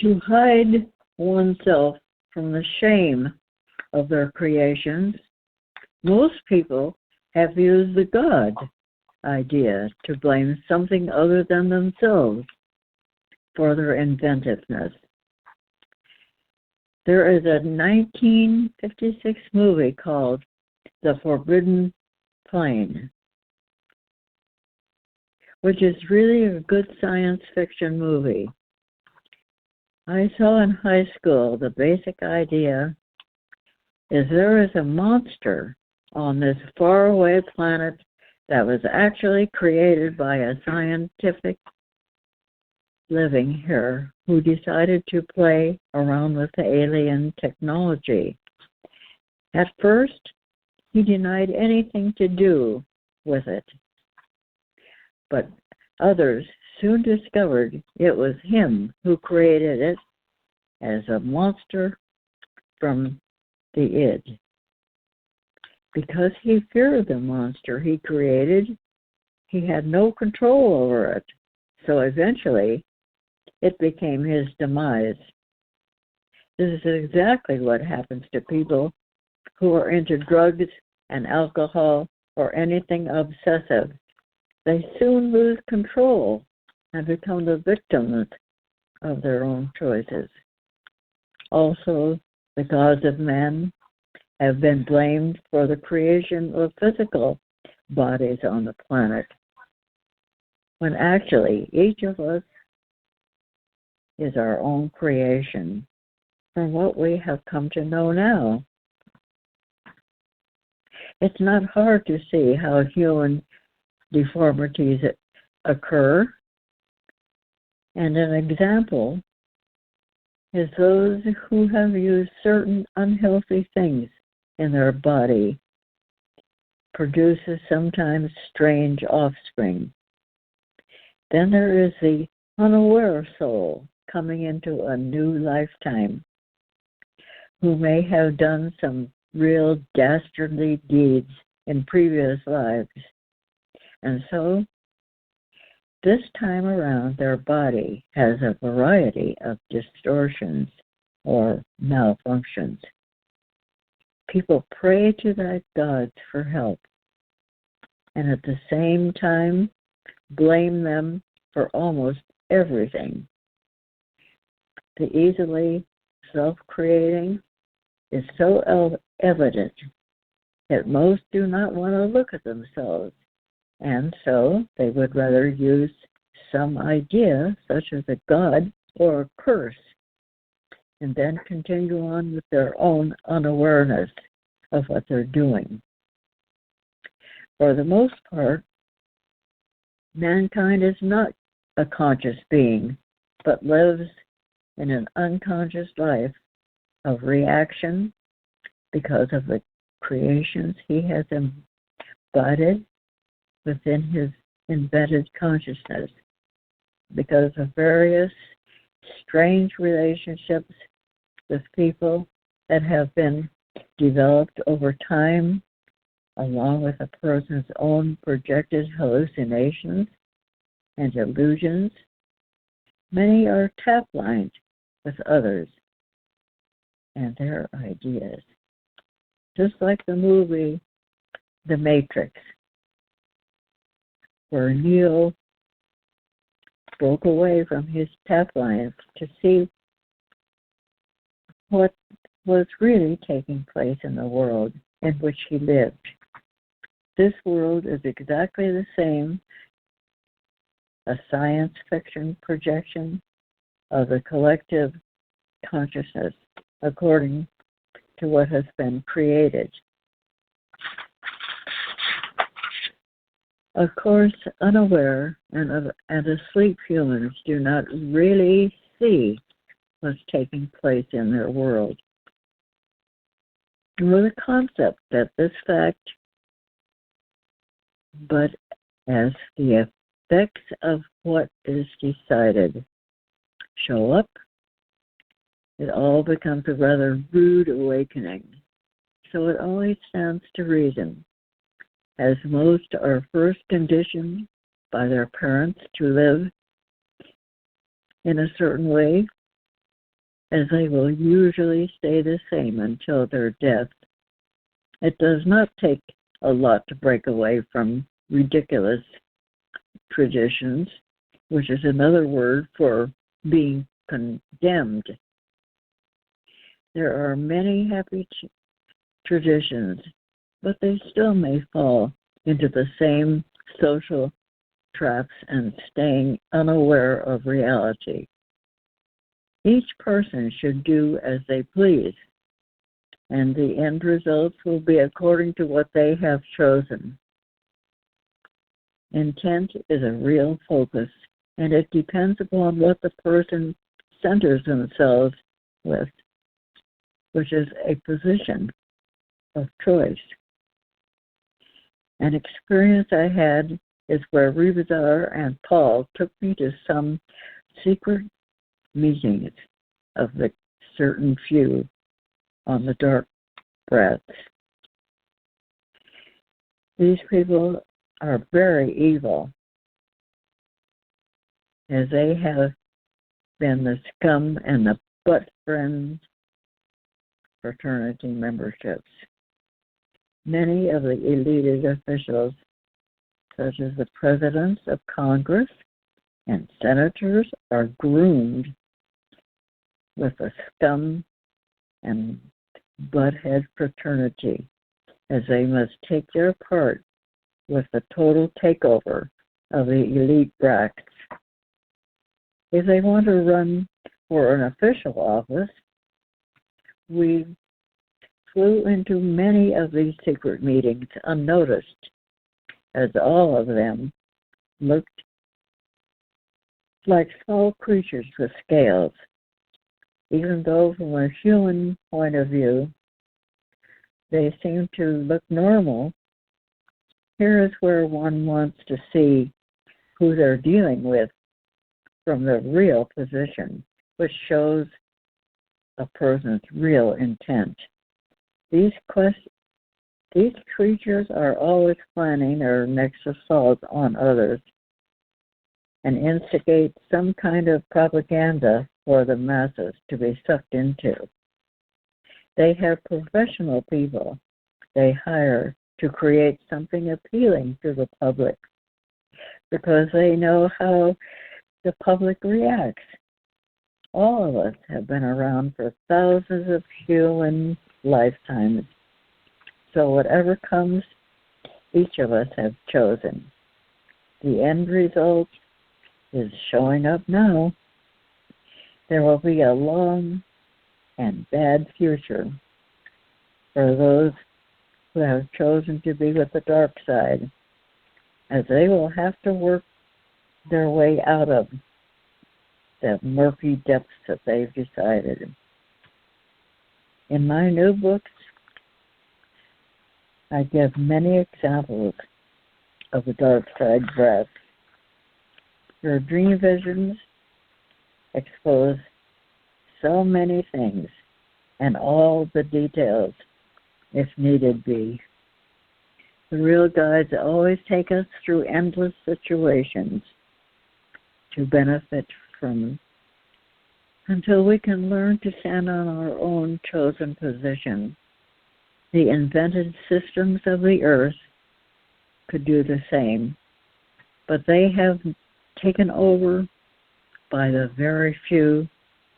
to hide oneself from the shame of their creations, most people have used the God idea to blame something other than themselves for their inventiveness. There is a 1956 movie called The Forbidden Plain, which is really a good science fiction movie. I saw in high school the basic idea is there is a monster on this faraway planet that was actually created by a scientific living here who decided to play around with the alien technology. At first, he denied anything to do with it, but others soon discovered it was him who created it as a monster from the id. Because he feared the monster he created, he had no control over it, so eventually it became his demise. This is exactly what happens to people who are into drugs and alcohol or anything obsessive. They soon lose control and become the victims of their own choices. Also, the gods of man have been blamed for the creation of physical bodies on the planet, when actually each of us is our own creation from what we have come to know now. It's not hard to see how human deformities occur, and an example is those who have used certain unhealthy things in their body produces sometimes strange offspring. Then there is the unaware soul coming into a new lifetime who may have done some real dastardly deeds in previous lives. And so, this time around, their body has a variety of distortions or malfunctions. People pray to their gods for help, and at the same time, blame them for almost everything. The easily self-creating is so evident that most do not want to look at themselves, and so they would rather use some idea, such as a god or a curse, and then continue on with their own unawareness of what they're doing. For the most part, mankind is not a conscious being, but lives in an unconscious life of reaction because of the creations he has embodied within his embedded consciousness, because of various strange relationships with people that have been developed over time, along with a person's own projected hallucinations and illusions. Many are tap-lined with others and their ideas. Just like the movie The Matrix, where Neo broke away from his tap lines to see what was really taking place in the world in which he lived. This world is exactly the same, a science fiction projection of the collective consciousness according to what has been created. Of course, unaware and asleep humans do not really see what's taking place in their world, nor the concept that this fact, but as the effects of what is decided show up, it all becomes a rather rude awakening. So it only stands to reason, as most are first conditioned by their parents to live in a certain way, as they will usually stay the same until their death. It does not take a lot to break away from ridiculous traditions, which is another word for being condemned. There are many happy traditions, but they still may fall into the same social traps and staying unaware of reality. Each person should do as they please, and the end results will be according to what they have chosen. Intent is a real focus, and it depends upon what the person centers themselves with, which is a position of choice. An experience I had is where Rebazar and Paul took me to some secret meetings of the certain few on the dark paths. These people are very evil, as they have been the scum and the butt friends fraternity memberships. Many of the elite officials, such as the presidents of Congress and senators, are groomed with the scum and butthead fraternity, as they must take their part with the total takeover of the elite brackets. If they want to run for an official office, we flew into many of these secret meetings unnoticed, as all of them looked like small creatures with scales. Even though from a human point of view, they seem to look normal, here is where one wants to see who they're dealing with from the real position, which shows a person's real intent. These creatures are always planning their next assault on others and instigate some kind of propaganda for the masses to be sucked into. They have professional people they hire to create something appealing to the public because they know how the public reacts. All of us have been around for thousands of human lifetimes. So whatever comes, each of us have chosen. The end result is showing up now. There will be a long and bad future for those who have chosen to be with the dark side, as they will have to work their way out of the murky depths that they've decided. In my new books, I give many examples of the dark side breath. Your dream visions expose so many things and all the details, if needed be. The real guides always take us through endless situations to benefit from until we can learn to stand on our own chosen position. The invented systems of the earth could do the same, but they have taken over by the very few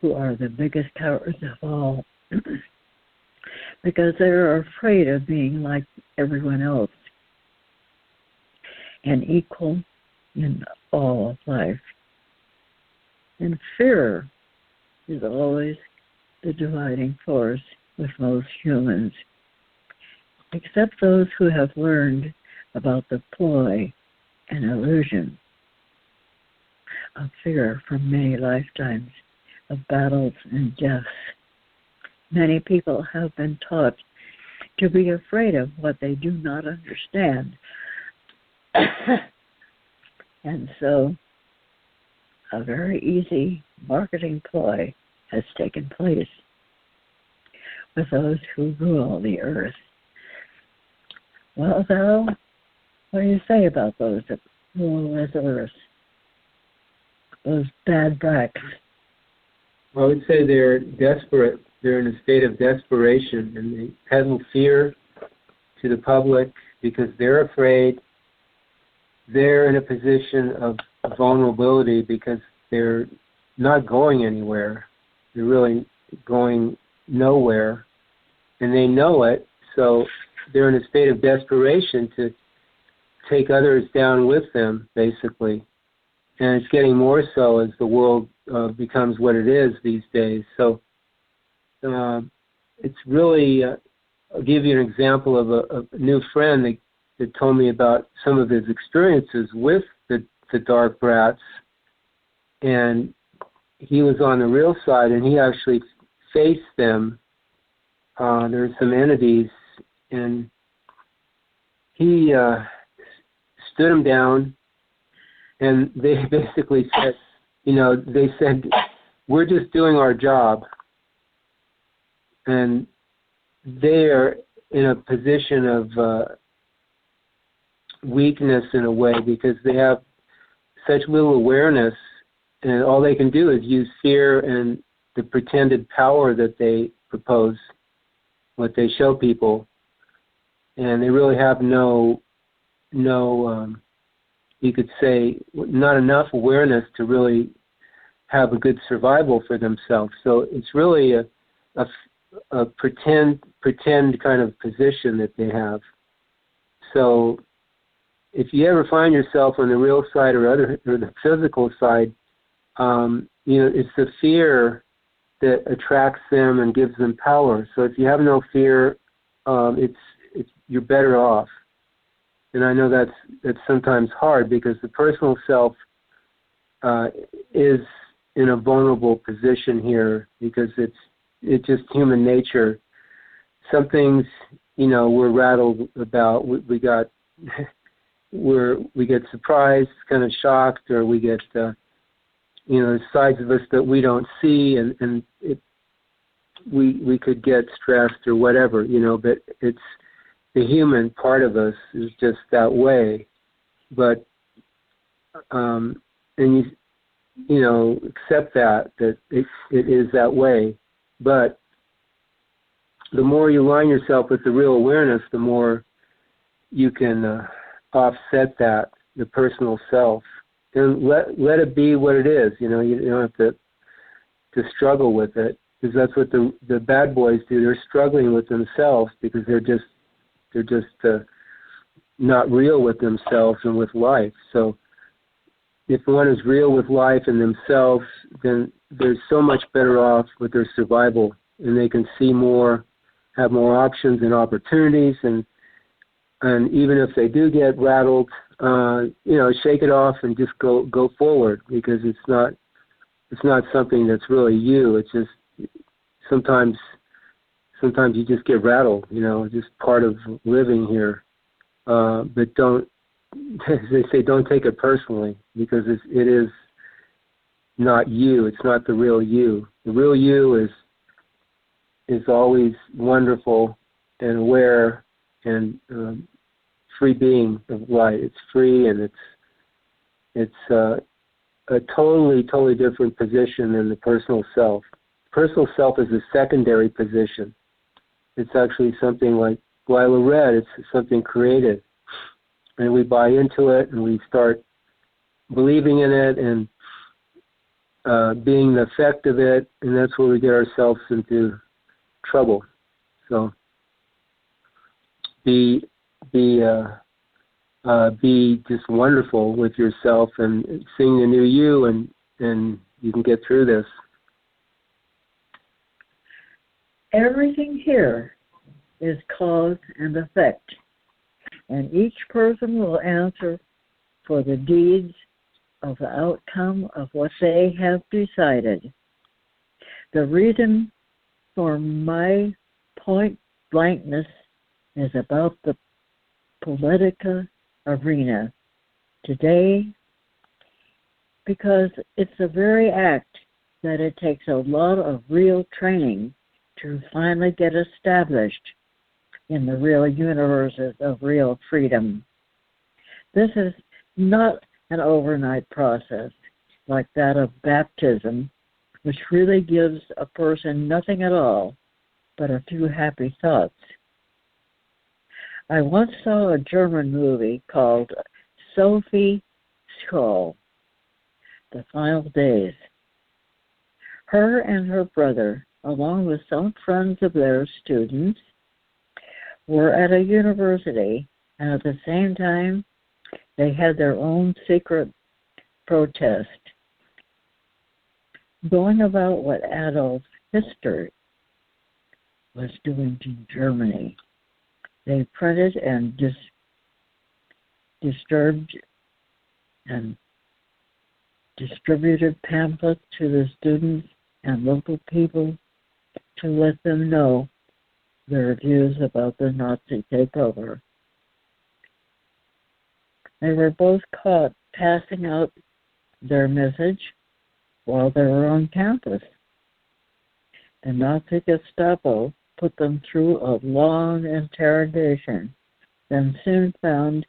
who are the biggest cowards of all, because they are afraid of being like everyone else and equal in all of life. And fear is always the dividing force with most humans, except those who have learned about the ploy and illusion of fear from many lifetimes of battles and deaths. Many people have been taught to be afraid of what they do not understand. And so a very easy marketing ploy has taken place with those who rule the earth. Well, Val, what do you say about those that rule this earth? Those bad bracks. I would say they're desperate. They're in a state of desperation, and they peddle fear to the public because they're afraid. They're in a position of vulnerability because they're not going anywhere. They're really going nowhere, and they know it, so they're in a state of desperation to take others down with them, basically. And it's getting more so as the world becomes what it is these days. So it's really, I'll give you an example of a new friend that told me about some of his experiences with the dark brats. And he was on the real side, and he actually faced them. There's some entities, and he stood them down, and they basically said, they said, we're just doing our job. And they are in a position of weakness in a way because they have such little awareness, and all they can do is use fear and the pretended power that they propose, what they show people, and they really have no you could say, not enough awareness to really have a good survival for themselves. So it's really a pretend kind of position that they have. So if you ever find yourself on the real side or the physical side, it's the fear that attracts them and gives them power. So if you have no fear, you're better off. And I know that's sometimes hard because the personal self is in a vulnerable position here because it's just human nature. Some things, we're rattled about. We get surprised, kind of shocked, or we get sides of us that we don't see, and we could get stressed or whatever, but it's the human part of us is just that way. But and you accept that it is that way. But the more you align yourself with the real awareness, the more you can offset that, the personal self, and let it be what it is. You don't have to struggle with it, because that's what the bad boys do. They're struggling with themselves because they're just not real with themselves and with life. So if one is real with life and themselves, then they're so much better off with their survival, and they can see more, have more options and opportunities, and even if they do get rattled, shake it off and just go forward, because it's not something that's really you. It's just sometimes you just get rattled, just part of living here. But don't, as they say, don't take it personally, because it is not you. It's not the real you. The real you is always wonderful and aware and free being of light. It's free, and it's a totally different position than the personal self. Personal self is a secondary position. It's actually something like Lila read. It's something created, and we buy into it, and we start believing in it and being the effect of it, and that's where we get ourselves into trouble. So be just wonderful with yourself and seeing the new you, and you can get through this. Everything here is cause and effect, and each person will answer for the deeds of the outcome of what they have decided. The reason for my point blankness is about the politica arena today, because it's the very act that it takes a lot of real training to finally get established in the real universes of real freedom. This is not an overnight process like that of baptism which really gives a person nothing at all but a few happy thoughts. I once saw a German movie called Sophie Scholl, The Final Days. Her and her brother, along with some friends of their students, were at a university, and at the same time, they had their own secret protest, going about what Adolf Hitler was doing to Germany. They printed and disturbed and distributed pamphlets to the students and local people to let them know their views about the Nazi takeover. They were both caught passing out their message while they were on campus. The Nazi Gestapo put them through a long interrogation, then soon found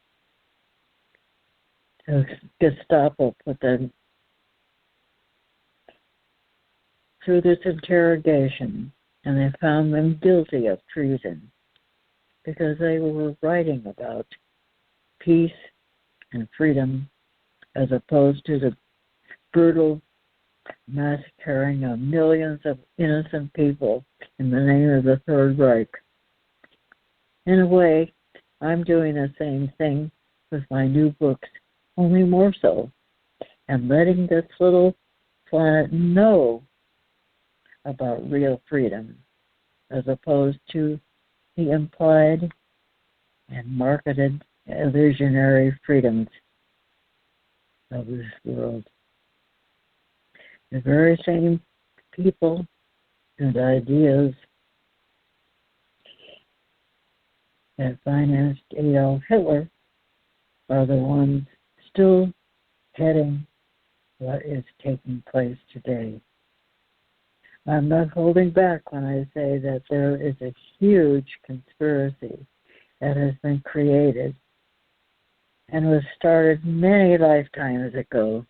the Gestapo put them through this interrogation, and they found them guilty of treason because they were writing about peace and freedom as opposed to the brutal massacring of millions of innocent people in the name of the Third Reich. In a way, I'm doing the same thing with my new books, only more so, and letting this little planet know about real freedom as opposed to the implied and marketed illusionary freedoms of this world. The very same people and ideas that financed Adolf Hitler are the ones still heading what is taking place today. I'm not holding back when I say that there is a huge conspiracy that has been created and was started many lifetimes ago